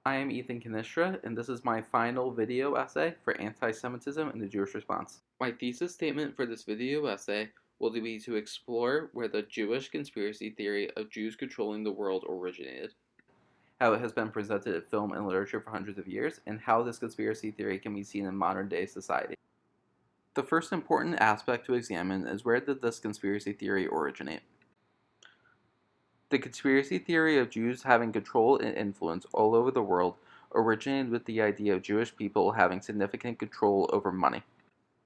I am Ethan Kanistra, and this is my final video essay for Antisemitism and the Jewish Response. My thesis statement for this video essay will be to explore where the Jewish conspiracy theory of Jews controlling the world originated, how it has been presented in film and literature for hundreds of years, and how this conspiracy theory can be seen in modern-day society. The first important aspect to examine is where did this conspiracy theory originate? The conspiracy theory of Jews having control and influence all over the world originated with the idea of Jewish people having significant control over money.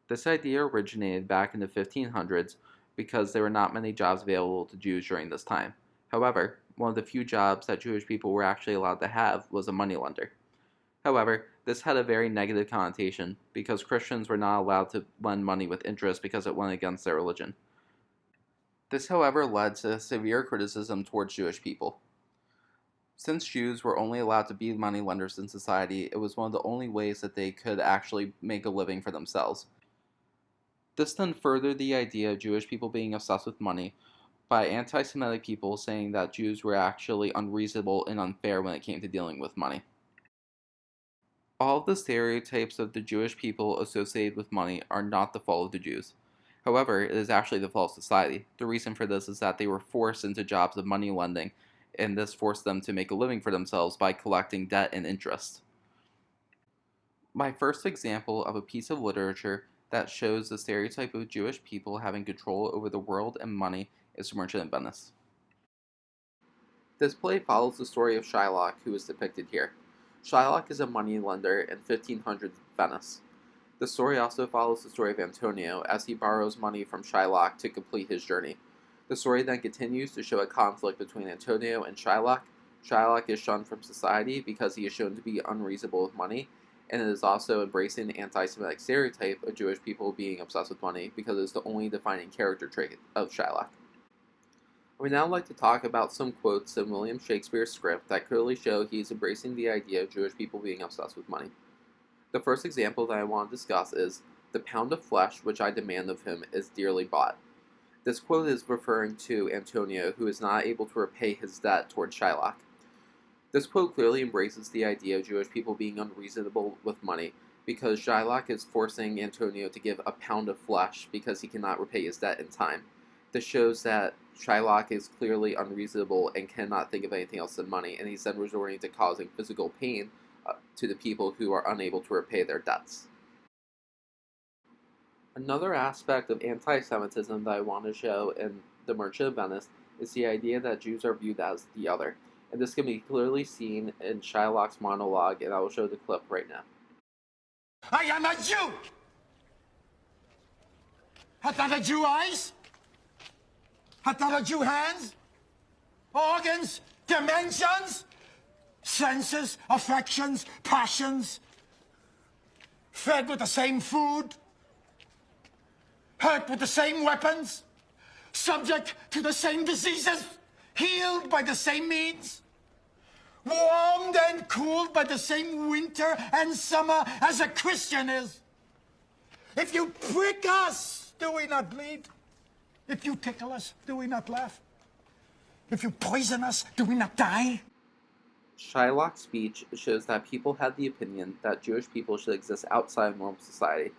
This idea originated back in the 1500s because there were not many jobs available to Jews during this time. However, one of the few jobs that Jewish people were actually allowed to have was a moneylender. However, this had a very negative connotation because Christians were not allowed to lend money with interest because it went against their religion. This, however, led to severe criticism towards Jewish people. Since Jews were only allowed to be moneylenders in society, it was one of the only ways that they could actually make a living for themselves. This then furthered the idea of Jewish people being obsessed with money by anti-Semitic people saying that Jews were actually unreasonable and unfair when it came to dealing with money. All of the stereotypes of the Jewish people associated with money are not the fault of the Jews. However, it is actually the fault of society. The reason for this is that they were forced into jobs of money lending, and this forced them to make a living for themselves by collecting debt and interest. My first example of a piece of literature that shows the stereotype of Jewish people having control over the world and money is Merchant of Venice. This play follows the story of Shylock, who is depicted here. Shylock is a moneylender in 1500s Venice. The story also follows the story of Antonio as he borrows money from Shylock to complete his journey. The story then continues to show a conflict between Antonio and Shylock. Shylock is shunned from society because he is shown to be unreasonable with money, and it is also embracing the anti-Semitic stereotype of Jewish people being obsessed with money because it is the only defining character trait of Shylock. I would now like to talk about some quotes in William Shakespeare's script that clearly show he is embracing the idea of Jewish people being obsessed with money. The first example that I want to discuss is, "The pound of flesh which I demand of him is dearly bought." This quote is referring to Antonio, who is not able to repay his debt towards Shylock. This quote clearly embraces the idea of Jewish people being unreasonable with money, because Shylock is forcing Antonio to give a pound of flesh because he cannot repay his debt in time. This shows that Shylock is clearly unreasonable and cannot think of anything else than money, and he's then resorting to causing physical pain to the people who are unable to repay their debts. Another aspect of anti-Semitism that I want to show in The Merchant of Venice is the idea that Jews are viewed as the other, and this can be clearly seen in Shylock's monologue, and I will show the clip right now. I am a Jew! Hath not a Jew eyes? Hath not a Jew hands? Organs? Dimensions? Senses, affections, passions, fed with the same food, hurt with the same weapons, subject to the same diseases, healed by the same means, warmed and cooled by the same winter and summer as a Christian is. If you prick us, do we not bleed? If you tickle us, do we not laugh? If you poison us, do we not die? Shylock's speech shows that people had the opinion that Jewish people should exist outside of normal society.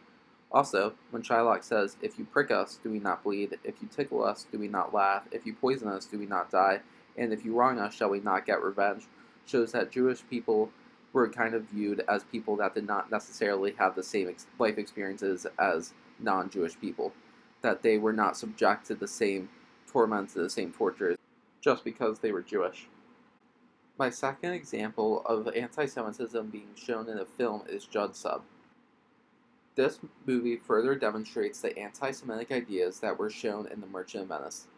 Also, when Shylock says, "If you prick us, do we not bleed? If you tickle us, do we not laugh? If you poison us, do we not die? And if you wrong us, shall we not get revenge?" shows that Jewish people were kind of viewed as people that did not necessarily have the same life experiences as non-Jewish people, that they were not subject to the same torments, to the same tortures, just because they were Jewish. My second example of anti-Semitism being shown in a film is Judd Sub. This movie further demonstrates the anti-Semitic ideas that were shown in The Merchant of Venice.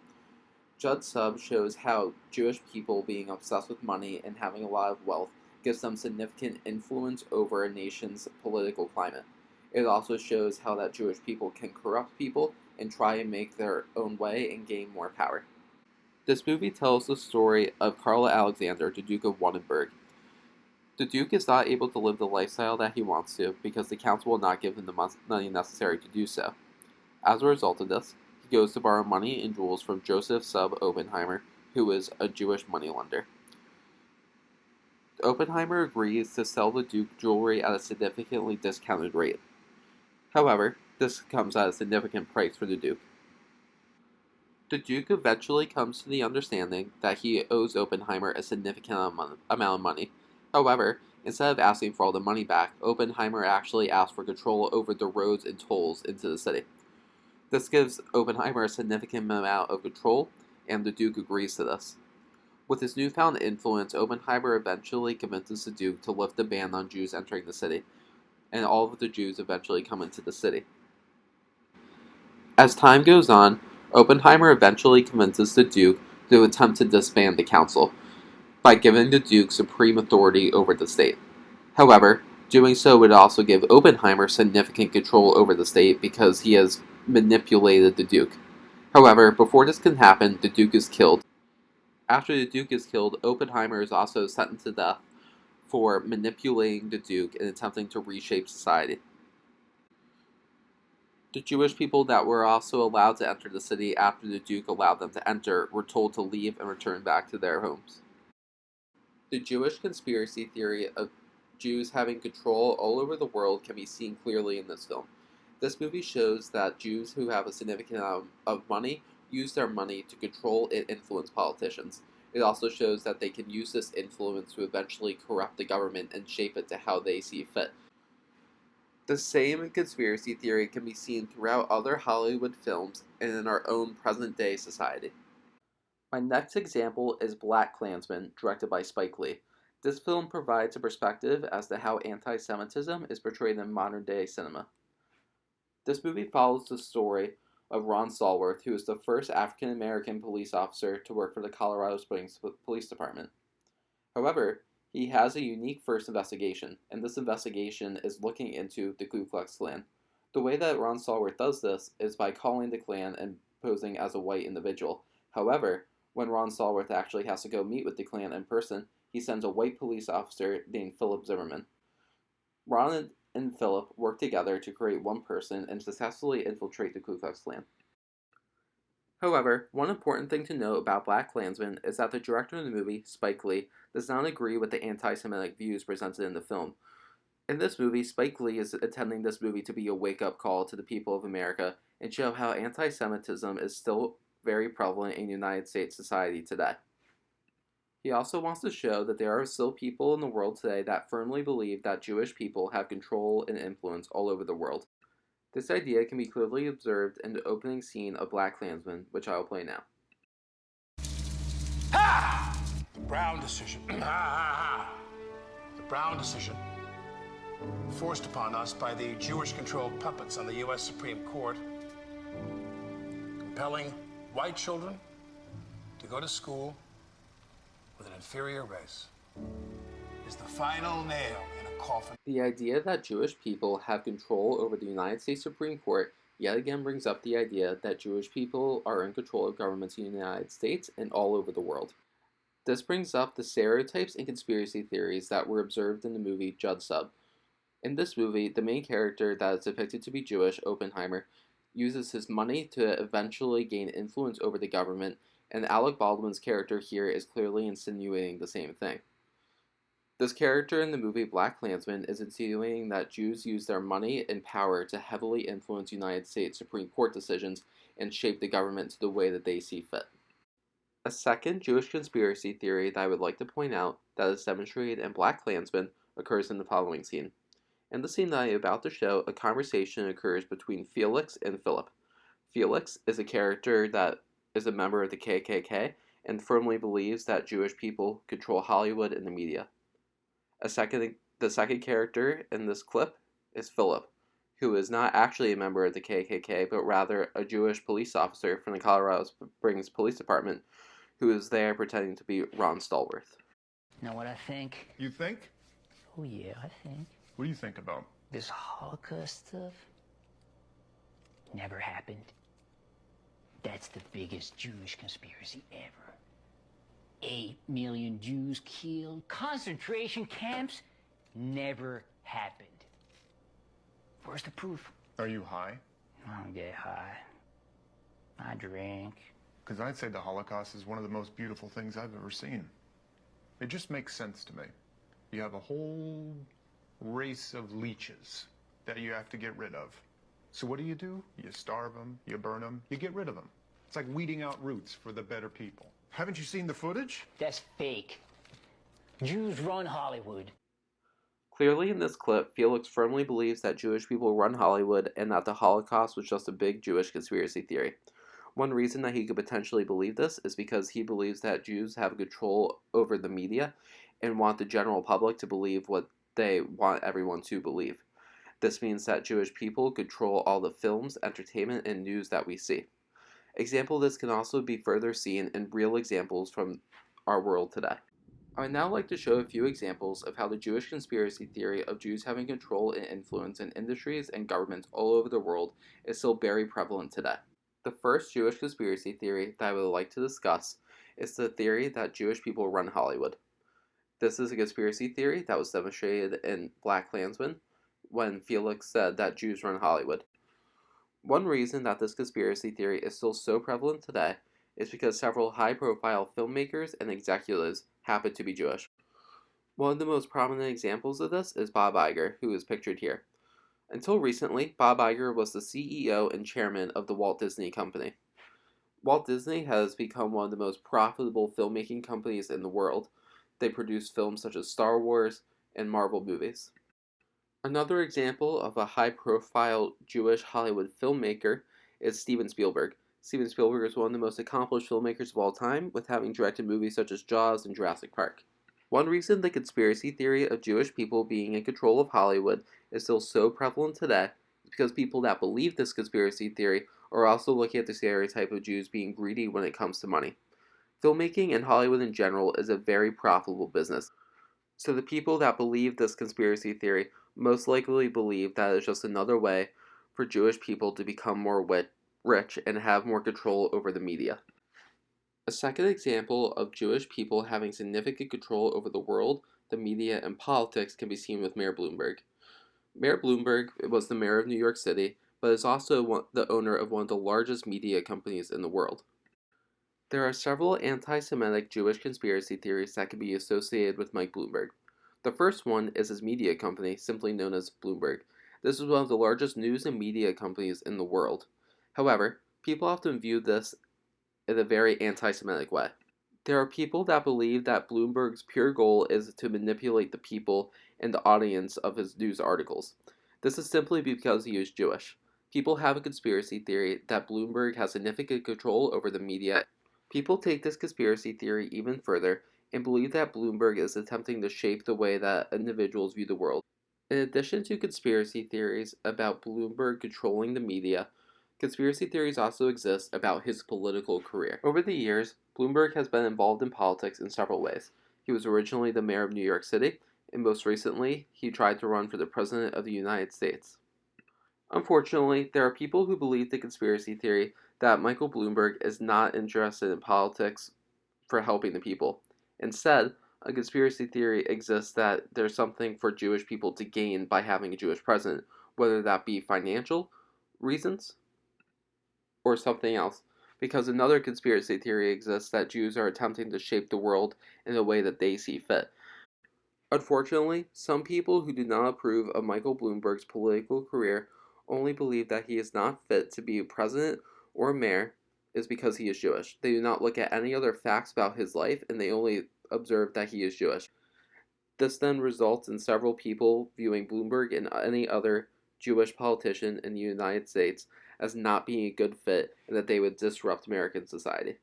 Judd Sub shows how Jewish people being obsessed with money and having a lot of wealth gives them significant influence over a nation's political climate. It also shows how that Jewish people can corrupt people and try and make their own way and gain more power. This movie tells the story of Karl Alexander, the Duke of Wannenberg. The Duke is not able to live the lifestyle that he wants to because the council will not give him the money necessary to do so. As a result of this, he goes to borrow money and jewels from Joseph Sub Oppenheimer, who is a Jewish moneylender. Oppenheimer agrees to sell the Duke jewelry at a significantly discounted rate. However, this comes at a significant price for the Duke. The Duke eventually comes to the understanding that he owes Oppenheimer a significant amount of money. However, instead of asking for all the money back, Oppenheimer actually asks for control over the roads and tolls into the city. This gives Oppenheimer a significant amount of control, and the Duke agrees to this. With his newfound influence, Oppenheimer eventually convinces the Duke to lift the ban on Jews entering the city, and all of the Jews eventually come into the city. As time goes on, Oppenheimer eventually convinces the Duke to attempt to disband the council by giving the Duke supreme authority over the state. However, doing so would also give Oppenheimer significant control over the state because he has manipulated the Duke. However, before this can happen, the Duke is killed. After the Duke is killed, Oppenheimer is also sentenced to death for manipulating the Duke and attempting to reshape society. The Jewish people that were also allowed to enter the city after the Duke allowed them to enter were told to leave and return back to their homes. The Jewish conspiracy theory of Jews having control all over the world can be seen clearly in this film. This movie shows that Jews who have a significant amount of money use their money to control and influence politicians. It also shows that they can use this influence to eventually corrupt the government and shape it to how they see fit. The same conspiracy theory can be seen throughout other Hollywood films and in our own present-day society. My next example is BlacKkKlansman, directed by Spike Lee. This film provides a perspective as to how anti-Semitism is portrayed in modern-day cinema. This movie follows the story of Ron Stallworth, who is the first African-American police officer to work for the Colorado Springs Police Department. However, he has a unique first investigation, and this investigation is looking into the Ku Klux Klan. The way that Ron Stallworth does this is by calling the Klan and posing as a white individual. However, when Ron Stallworth actually has to go meet with the Klan in person, he sends a white police officer named Philip Zimmerman. Ron and Philip work together to create one person and successfully infiltrate the Ku Klux Klan. However, one important thing to note about BlacKkKlansman is that the director of the movie, Spike Lee, does not agree with the anti-Semitic views presented in the film. In this movie, Spike Lee is intending this movie to be a wake-up call to the people of America and show how anti-Semitism is still very prevalent in United States society today. He also wants to show that there are still people in the world today that firmly believe that Jewish people have control and influence all over the world. This idea can be clearly observed in the opening scene of BlacKkKlansman, which I will play now. Ha! The Brown decision. Ha ha ha! The Brown decision. Forced upon us by the Jewish-controlled puppets on the U.S. Supreme Court, compelling white children to go to school with an inferior race, is the final nail in a coffin. The idea that Jewish people have control over the United States Supreme Court yet again brings up the idea that Jewish people are in control of governments in the United States and all over the world. This brings up the stereotypes and conspiracy theories that were observed in the movie Judd Sub. In this movie, the main character that is depicted to be Jewish, Oppenheimer, uses his money to eventually gain influence over the government, and Alec Baldwin's character here is clearly insinuating the same thing. This character in the movie BlacKkKlansman is insinuating that Jews use their money and power to heavily influence United States Supreme Court decisions and shape the government to the way that they see fit. A second Jewish conspiracy theory that I would like to point out that is demonstrated in BlacKkKlansman occurs in the following scene. In the scene that I am about to show, a conversation occurs between Felix and Philip. Felix is a character that is a member of the KKK and firmly believes that Jewish people control Hollywood and the media. The second character in this clip is Philip, who is not actually a member of the KKK, but rather a Jewish police officer from the Colorado Springs Police Department, who is there pretending to be Ron Stallworth. Know what I think? You think? Oh yeah, I think. What do you think about? This Holocaust stuff never happened. That's the biggest Jewish conspiracy ever. 8 million Jews killed. Concentration camps never happened. Where's the proof? Are you high? I don't get high. I drink. Because I'd say the Holocaust is one of the most beautiful things I've ever seen. It just makes sense to me. You have a whole race of leeches that you have to get rid of. So what do? You starve them, you burn them, you get rid of them. It's like weeding out roots for the better people. Haven't you seen the footage? That's fake. Jews run Hollywood. Clearly in this clip, Felix firmly believes that Jewish people run Hollywood and that the Holocaust was just a big Jewish conspiracy theory. One reason that he could potentially believe this is because he believes that Jews have control over the media and want the general public to believe what they want everyone to believe. This means that Jewish people control all the films, entertainment, and news that we see. Example of this can also be further seen in real examples from our world today. I would now like to show a few examples of how the Jewish conspiracy theory of Jews having control and influence in industries and governments all over the world is still very prevalent today. The first Jewish conspiracy theory that I would like to discuss is the theory that Jewish people run Hollywood. This is a conspiracy theory that was demonstrated in BlacKkKlansman when Felix said that Jews run Hollywood. One reason that this conspiracy theory is still so prevalent today is because several high-profile filmmakers and executives happen to be Jewish. One of the most prominent examples of this is Bob Iger, who is pictured here. Until recently, Bob Iger was the CEO and chairman of the Walt Disney Company. Walt Disney has become one of the most profitable filmmaking companies in the world. They produce films such as Star Wars and Marvel movies. Another example of a high-profile Jewish Hollywood filmmaker is Steven Spielberg. Steven Spielberg is one of the most accomplished filmmakers of all time, with having directed movies such as Jaws and Jurassic Park. One reason the conspiracy theory of Jewish people being in control of Hollywood is still so prevalent today is because people that believe this conspiracy theory are also looking at the stereotype of Jews being greedy when it comes to money. Filmmaking and Hollywood in general is a very profitable business. So the people that believe this conspiracy theory most likely believe that it's just another way for Jewish people to become more rich and have more control over the media. A second example of Jewish people having significant control over the world, the media, and politics can be seen with Mayor Bloomberg. Mayor Bloomberg was the mayor of New York City, but is also the owner of one of the largest media companies in the world. There are several anti-Semitic Jewish conspiracy theories that can be associated with Mike Bloomberg. The first one is his media company, simply known as Bloomberg. This is one of the largest news and media companies in the world. However, people often view this in a very anti-Semitic way. There are people that believe that Bloomberg's pure goal is to manipulate the people and the audience of his news articles. This is simply because he is Jewish. People have a conspiracy theory that Bloomberg has significant control over the media. People take this conspiracy theory even further and believe that Bloomberg is attempting to shape the way that individuals view the world. In addition to conspiracy theories about Bloomberg controlling the media, conspiracy theories also exist about his political career. Over the years, Bloomberg has been involved in politics in several ways. He was originally the mayor of New York City, and most recently, he tried to run for the President of the United States. Unfortunately, there are people who believe the conspiracy theory that Michael Bloomberg is not interested in politics for helping the people. Instead, a conspiracy theory exists that there's something for Jewish people to gain by having a Jewish president, whether that be financial reasons or something else. Because another conspiracy theory exists that Jews are attempting to shape the world in a way that they see fit. Unfortunately, some people who do not approve of Michael Bloomberg's political career only believe that he is not fit to be a president or a mayor is because he is Jewish. They do not look at any other facts about his life, and they only observe that he is Jewish. This then results in several people viewing Bloomberg and any other Jewish politician in the United States as not being a good fit and that they would disrupt American society.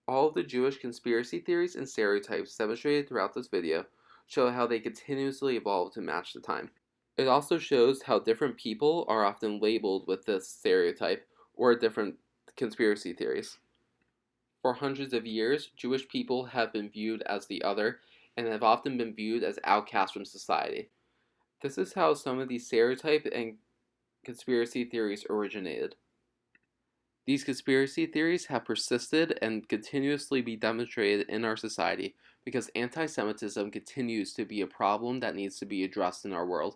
All of the Jewish conspiracy theories and stereotypes demonstrated throughout this video show how they continuously evolve to match the time. It also shows how different people are often labeled with this stereotype or different conspiracy theories. For hundreds of years, Jewish people have been viewed as the other and have often been viewed as outcasts from society. This is how some of these stereotypes and conspiracy theories originated. These conspiracy theories have persisted and continuously be demonstrated in our society because anti-Semitism continues to be a problem that needs to be addressed in our world.